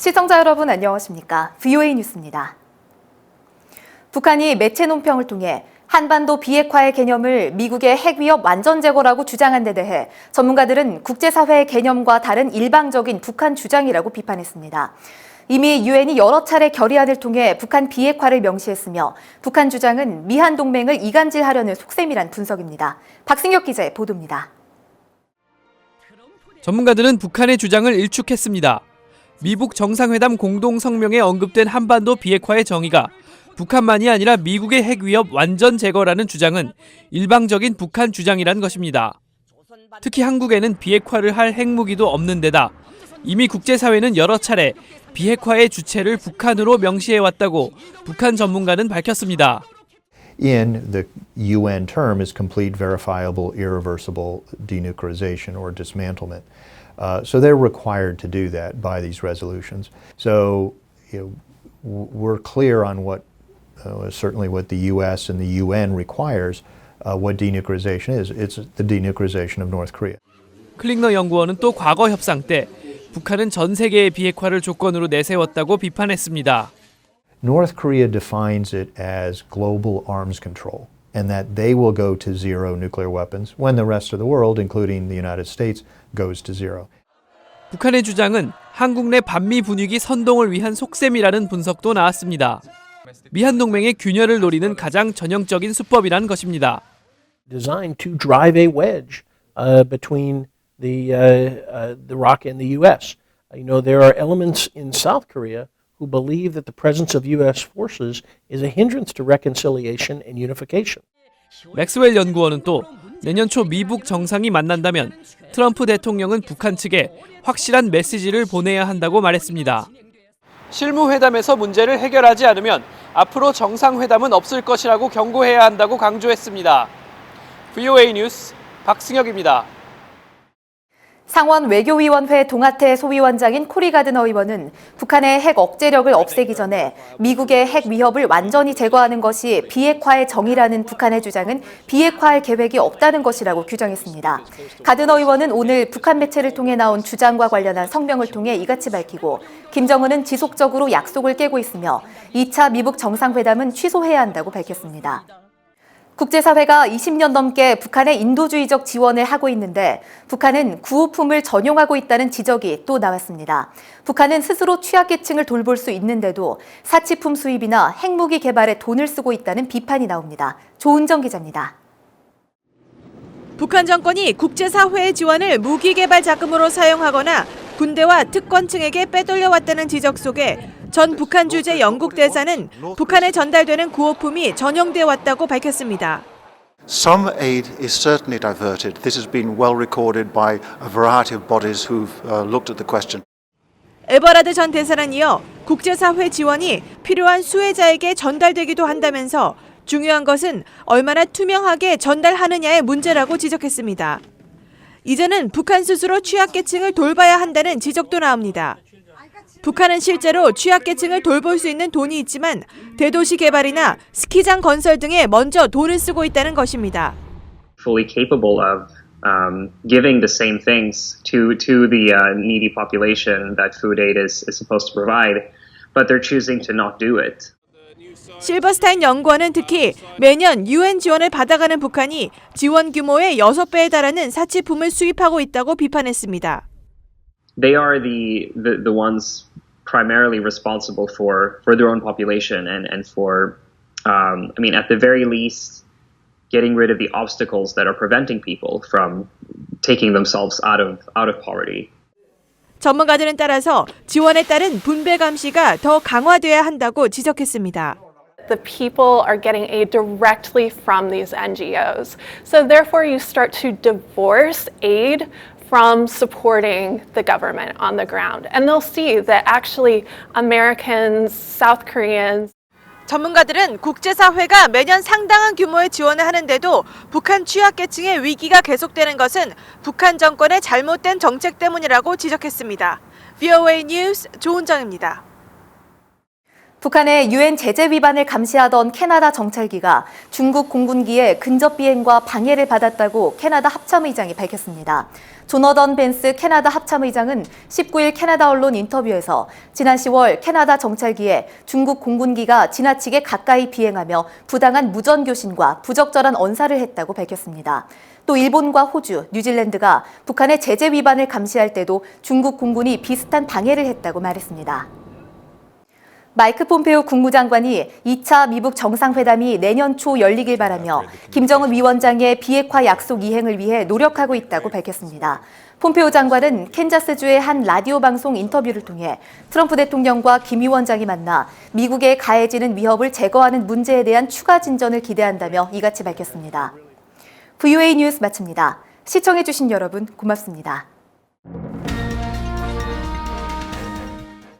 시청자 여러분 안녕하십니까? VOA 뉴스입니다. 북한이 매체 논평을 통해 한반도 비핵화의 개념을 미국의 핵 위협 완전 제거라고 주장한 데 대해 전문가들은 국제사회의 개념과 다른 일방적인 북한 주장이라고 비판했습니다. 이미 유엔이 여러 차례 결의안을 통해 북한 비핵화를 명시했으며 북한 주장은 미한 동맹을 이간질하려는 속셈이란 분석입니다. 박승혁 기자의 보도입니다. 전문가들은 북한의 주장을 일축했습니다. 미북 정상회담 공동성명에 언급된 한반도 비핵화의 정의가 북한만이 아니라 미국의 핵 위협 완전 제거라는 주장은 일방적인 북한 주장이란 것입니다. 특히 한국에는 비핵화를 할 핵무기도 없는 데다 이미 국제사회는 여러 차례 비핵화의 주체를 북한으로 명시해왔다고 북한 전문가는 밝혔습니다. In the UN term is complete, verifiable, irreversible denuclearization or dismantlement. So they're required to do that by these resolutions. So we're clear on what, certainly what the US and the UN requires, what denuclearization is. It's the denuclearization of North Korea. 클링너 연구원은 또 과거 협상 때 북한은 전 세계의 비핵화를 조건으로 내세웠다고 비판했습니다. North Korea defines it as global arms control, and that they will go to zero nuclear weapons when the rest of the world, including the United States, goes to zero. 북한의 주장은 한국 내 반미 분위기 선동을 위한 속셈이라는 분석도 나왔습니다. 미한 동맹의 균열을 노리는 가장 전형적인 수법이란 것입니다. Designed to drive a wedge between the ROC and the U.S. There are elements in South Korea who believe that the presence of U.S. forces is a hindrance to reconciliation and unification. 맥스웰 연구원은 또 내년 초 미북 정상이 만난다면 트럼프 대통령은 북한 측에 확실한 메시지를 보내야 한다고 말했습니다. 실무회담에서 문제를 해결하지 않으면 앞으로 정상회담은 없을 것이라고 경고해야 한다고 강조했습니다. VOA 뉴스 박승혁입니다. 상원 외교위원회 동아태 소위원장인 코리 가드너 의원은 북한의 핵 억제력을 없애기 전에 미국의 핵 위협을 완전히 제거하는 것이 비핵화의 정의라는 북한의 주장은 비핵화할 계획이 없다는 것이라고 규정했습니다. 가드너 의원은 오늘 북한 매체를 통해 나온 주장과 관련한 성명을 통해 이같이 밝히고 김정은은 지속적으로 약속을 깨고 있으며 2차 미북 정상회담은 취소해야 한다고 밝혔습니다. 국제사회가 20년 넘게 북한의 인도주의적 지원을 하고 있는데 북한은 구호품을 전용하고 있다는 지적이 또 나왔습니다. 북한은 스스로 취약계층을 돌볼 수 있는데도 사치품 수입이나 핵무기 개발에 돈을 쓰고 있다는 비판이 나옵니다. 조은정 기자입니다. 북한 정권이 국제사회의 지원을 무기 개발 자금으로 사용하거나 군대와 특권층에게 빼돌려왔다는 지적 속에 전 북한 주재 영국 대사는 북한에 전달되는 구호품이 전용돼 왔다고 밝혔습니다. Some aid is certainly diverted. This has been well recorded by a variety of bodies who've looked at the question. 에버라드 전 대사는 이어 국제사회 지원이 필요한 수혜자에게 전달되기도 한다면서 중요한 것은 얼마나 투명하게 전달하느냐의 문제라고 지적했습니다. 이제는 북한 스스로 취약계층을 돌봐야 한다는 지적도 나옵니다. 북한은 실제로 취약계층을 돌볼 수 있는 돈이 있지만 대도시 개발이나 스키장 건설 등에 먼저 돈을 쓰고 있다는 것입니다. Fully capable of giving the same things to the needy population that food aid is supposed to provide, but they're choosing to not do it. 실버스타인 연구원은 특히 매년 UN 지원을 받아가는 북한이 지원 규모의 6배에 달하는 사치품을 수입하고 있다고 비판했습니다. They are the ones primarily responsible for their own population and for, at the very least, getting rid of the obstacles that are preventing people from taking themselves out of poverty. 전문가들은 따라서 지원에 따른 분배 감시가 더 강화돼야 한다고 지적했습니다. The people are getting aid directly from these NGOs. So therefore you start to divorce aid from supporting the government on the ground. And they'll see that actually Americans, South Koreans, 전문가들은 국제사회가 매년 상당한 규모의 지원을 하는데도 북한 취약계층의 위기가 계속되는 것은 북한 정권의 잘못된 정책 때문이라고 지적했습니다. VOA 뉴스 조은정입니다. 북한의 유엔 제재 위반을 감시하던 캐나다 정찰기가 중국 공군기의 근접 비행과 방해를 받았다고 캐나다 합참의장이 밝혔습니다. 조너던 벤스 캐나다 합참의장은 19일 캐나다 언론 인터뷰에서 지난 10월 캐나다 정찰기에 중국 공군기가 지나치게 가까이 비행하며 부당한 무전 교신과 부적절한 언사를 했다고 밝혔습니다. 또 일본과 호주, 뉴질랜드가 북한의 제재 위반을 감시할 때도 중국 공군이 비슷한 방해를 했다고 말했습니다. 마이크 폼페오 국무장관이 2차 미북 정상회담이 내년 초 열리길 바라며 김정은 위원장의 비핵화 약속 이행을 위해 노력하고 있다고 밝혔습니다. 폼페오 장관은 캔자스주의 한 라디오 방송 인터뷰를 통해 트럼프 대통령과 김 위원장이 만나 미국에 가해지는 위협을 제거하는 문제에 대한 추가 진전을 기대한다며 이같이 밝혔습니다. VOA 뉴스 마칩니다. 시청해주신 여러분 고맙습니다.